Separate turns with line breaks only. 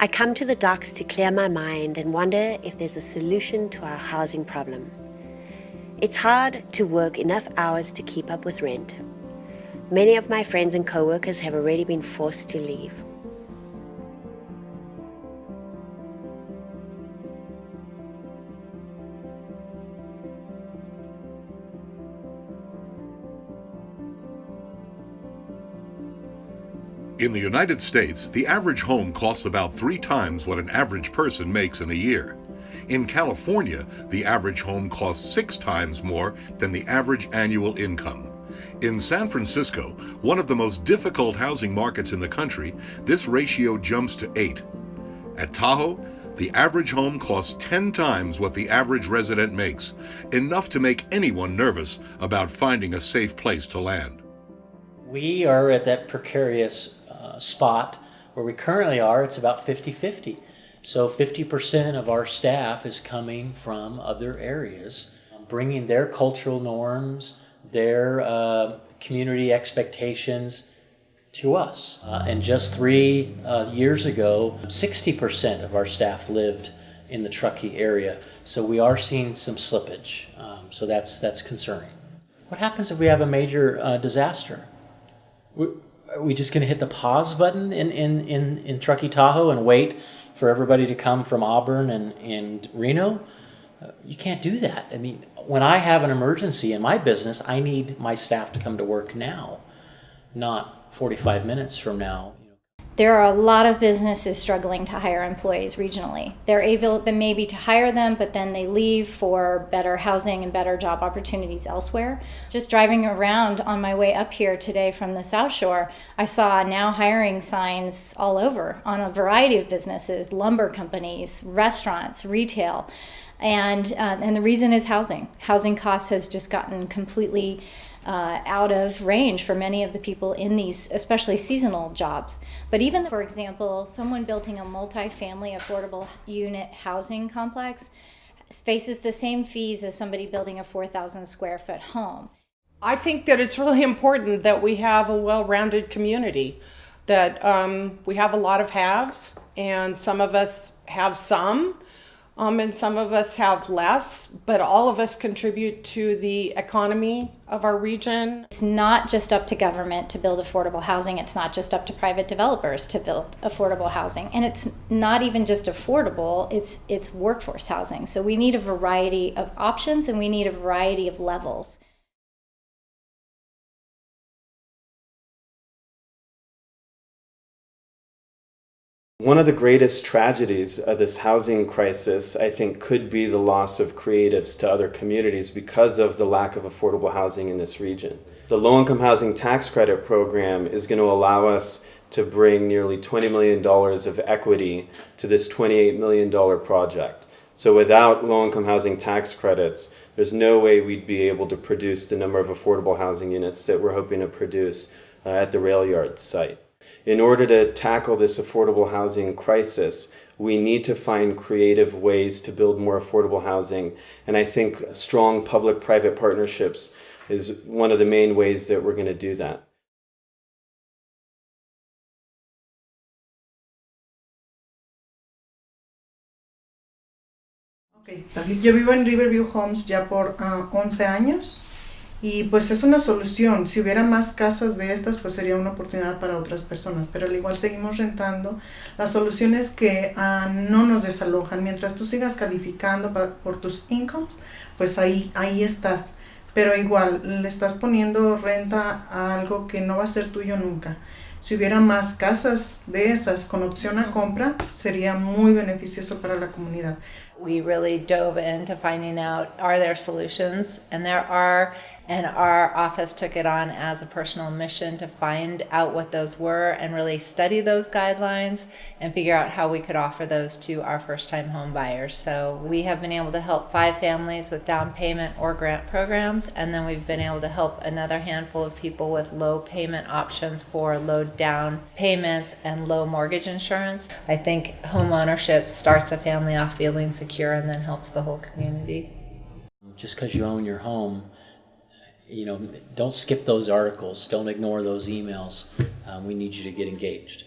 I come to the docks to clear my mind and wonder if there's a solution to our housing problem. It's hard to work enough hours to keep up with rent. Many of my friends and co-workers have already been forced to leave.
In the United States, the average home costs about 3 times what an average person makes in a year. In California, the average home costs 6 times more than the average annual income. In San Francisco, one of the most difficult housing markets in the country, this ratio jumps to 8. At Tahoe, the average home costs 10 times what the average resident makes, enough to make anyone nervous about finding a safe place to land.
We are at that precarious spot where we currently are. It's about 50-50. So 50% of our staff is coming from other areas, bringing their cultural norms, their community expectations to us. And just 3 years ago, 60% of our staff lived in the Truckee area. So we are seeing some slippage. So that's concerning. What happens if we have a major disaster? Are we just going to hit the pause button in Truckee, Tahoe and wait for everybody to come from Auburn and Reno? You can't do that. I mean, when I have an emergency in my business, I need my staff to come to work now, not 45 minutes from now.
There are a lot of businesses struggling to hire employees regionally. They're able maybe to hire them, but then they leave for better housing and better job opportunities elsewhere. Just driving around on my way up here today from the South Shore, I saw now hiring signs all over on a variety of businesses, lumber companies, restaurants, retail. And the reason is housing. Housing costs has just gotten completely out of range for many of the people in these, especially seasonal jobs. But even, for example, someone building a multi-family affordable unit housing complex faces the same fees as somebody building a 4,000 square foot home.
I think that it's really important that we have a well-rounded community, that we have a lot of haves, and some of us have some, and some of us have less, but all of us contribute to the economy of our region.
It's not just up to government to build affordable housing. It's not just up to private developers to build affordable housing. And it's not even just affordable, it's workforce housing. So we need a variety of options and we need a variety of levels.
One of the greatest tragedies of this housing crisis, I think, could be the loss of creatives to other communities because of the lack of affordable housing in this region. The low-income housing tax credit program is going to allow us to bring nearly $20 million of equity to this $28 million project. So without low-income housing tax credits, there's no way we'd be able to produce the number of affordable housing units that we're hoping to produce at the Railyard site. In order to tackle this affordable housing crisis, we need to find creative ways to build more affordable housing. And I think strong public-private partnerships is one of the main ways that we're going to do that.
Okay. Yo vivo en Riverview Homes ya por 11 años. Y pues es una solución. Si hubiera más casas de estas, pues sería una oportunidad para otras personas. Pero al igual seguimos rentando. La solución es que no nos desalojan. Mientras tú sigas calificando por tus incomes, pues ahí estás. Pero igual, le estás poniendo renta a algo que no va a ser tuyo nunca. Si hubiera más casas de esas con opción a compra, sería muy beneficioso para la comunidad.
We really dove into finding out, are there solutions? And there are, and our office took it on as a personal mission to find out what those were and really study those guidelines and figure out how we could offer those to our first-time home buyers. So we have been able to help 5 families with down payment or grant programs, and then we've been able to help another handful of people with low payment options for low down payments and low mortgage insurance. I think home ownership starts a family off feeling secure and then helps the whole community.
Just because you own your home, don't skip those articles. Don't ignore those emails. We need you to get engaged.